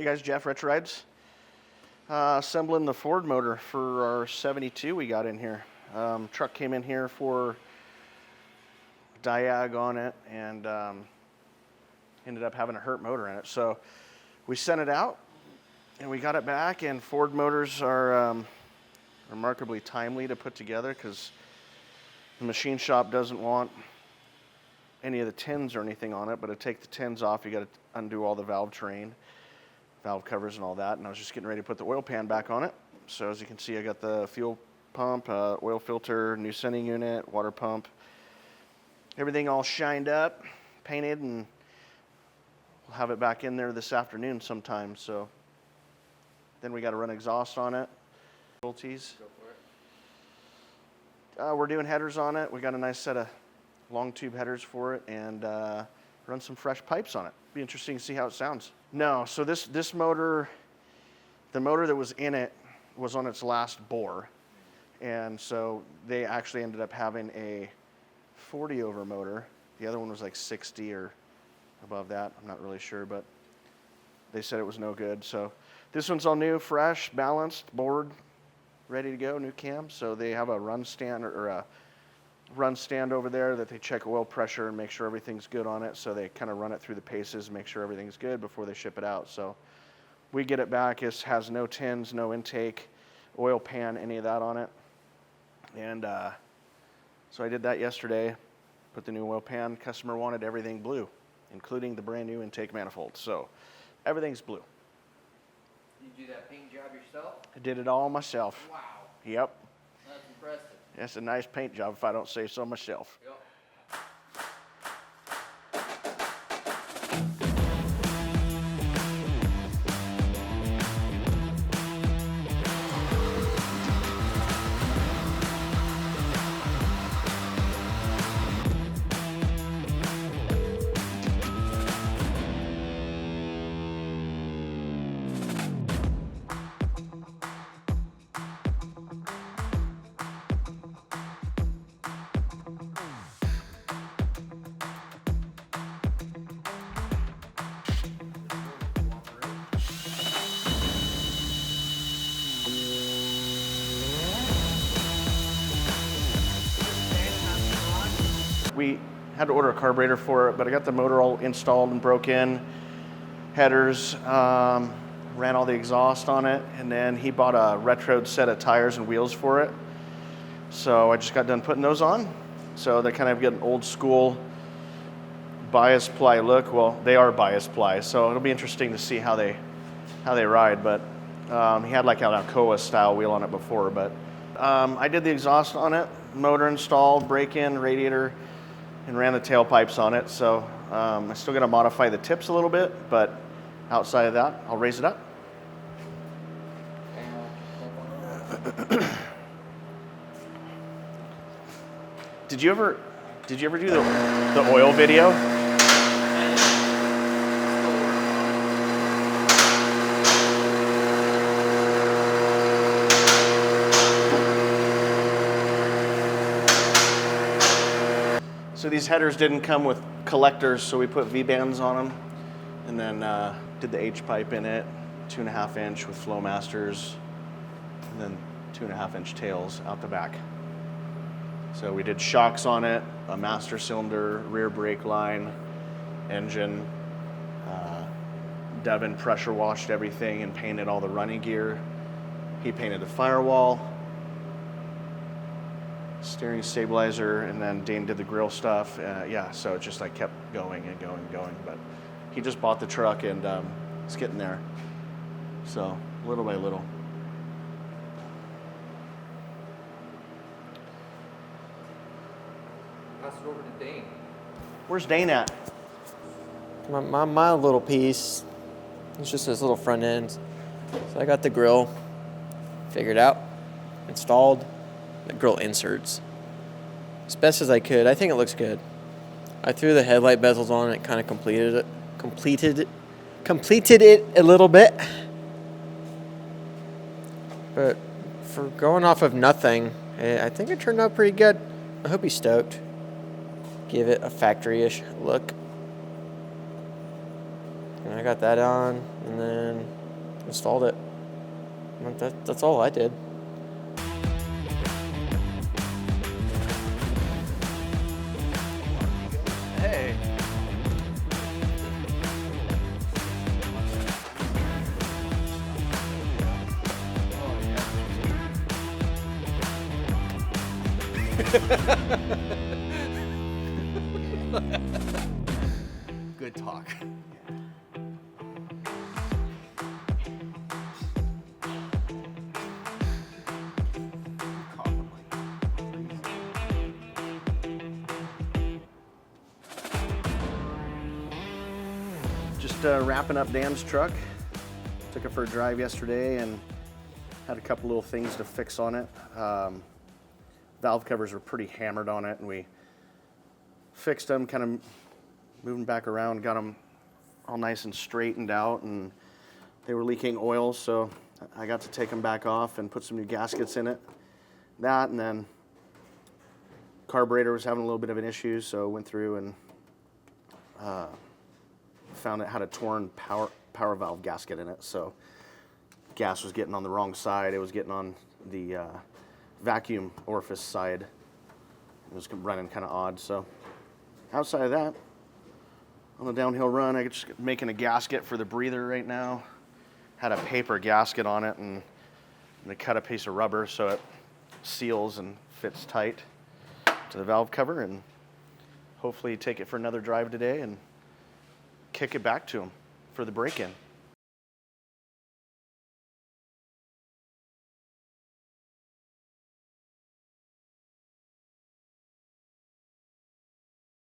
guys, Jeff, Retro Rides. Assembling the Ford motor for our 72 we got in here. Truck came in here for diag on it and ended up having a hurt motor in it. So we sent it out and we got it back, and Ford motors are remarkably timely to put together because the machine shop doesn't want any of the tins or anything on it, but to take the tins off, you got to undo all the valve train, valve covers and all that. And I was just getting ready to put the oil pan back on it. So as you can see, I got the fuel pump, oil filter, new sending unit, water pump, everything all shined up, painted, and we'll have it back in there this afternoon sometime. So then we got to run exhaust on it. Go for it. We're doing headers on it. We got a nice set of long tube headers for it, and run some fresh pipes on it. Be interesting to see how it sounds. No, so this motor, the motor that was in it was on its last bore, and so they actually ended up having a 40 over motor. The other one was like 60 or above that. I'm not really sure, but they said it was no good. So this one's all new, fresh, balanced, bored, ready to go, new cam. So they have a run stand or a run stand over there that they check oil pressure and make sure everything's good on it. So they kind of run it through the paces, make sure everything's good before they ship it out. So we get it back. It has no tins, no intake, oil pan, any of that on it. And so I did that yesterday, put the new oil pan. Customer wanted everything blue, including the brand new intake manifold. So everything's blue. You do that paint job yourself? I did it all myself. Wow. Yep. That's impressive. That's a nice paint job if I don't say so myself. Yep. We had to order a carburetor for it, but I got the motor all installed and broke in, headers, ran all the exhaust on it, and then he bought a retroed set of tires and wheels for it. So I just got done putting those on. So they kind of get an old school bias ply look. Well, they are bias ply, so it'll be interesting to see how they ride. But he had like an Alcoa style wheel on it before, but I did the exhaust on it, motor installed, break-in, radiator, and ran the tailpipes on it. So I still got to modify the tips a little bit, but outside of that, I'll raise it up. Did you ever do the oil video? So these headers didn't come with collectors, so we put V-bands on them, and then did the H-pipe in it, 2.5 inch with Flowmasters, and then 2.5 inch tails out the back. So we did shocks on it, a master cylinder, rear brake line, engine. Devin pressure washed everything and painted all the running gear. He painted the firewall, steering stabilizer, and then Dane did the grill stuff. Yeah, so it just like kept going and going and going. But he just bought the truck and it's getting there. So little by little. Pass it over to Dane. Where's Dane at? My little piece, it's just this little front end. So I got the grill figured out, installed, the grill inserts as best as I could. I think it looks good. I threw the headlight bezels on and it kind of completed it a little bit. But for going off of nothing, I think it turned out pretty good. I hope he's stoked. Give it a factory-ish look. And I got that on, and then installed it. And that's all I did. Hey. Good talk. Just wrapping up Dan's truck. Took it for a drive yesterday and had a couple little things to fix on it. Valve covers were pretty hammered on it, and we fixed them, kind of moving back around, got them all nice and straightened out, and they were leaking oil, so I got to take them back off and put some new gaskets in it. That, and then carburetor was having a little bit of an issue, so went through and found it had a torn power valve gasket in it, so gas was getting on the wrong side. It was getting on the vacuum orifice side. It was running kind of odd. So outside of that, on the downhill run, I just making a gasket for the breather right now. Had a paper gasket on it, and they cut a piece of rubber so it seals and fits tight to the valve cover, and hopefully take it for another drive today and kick it back to them for the break-in.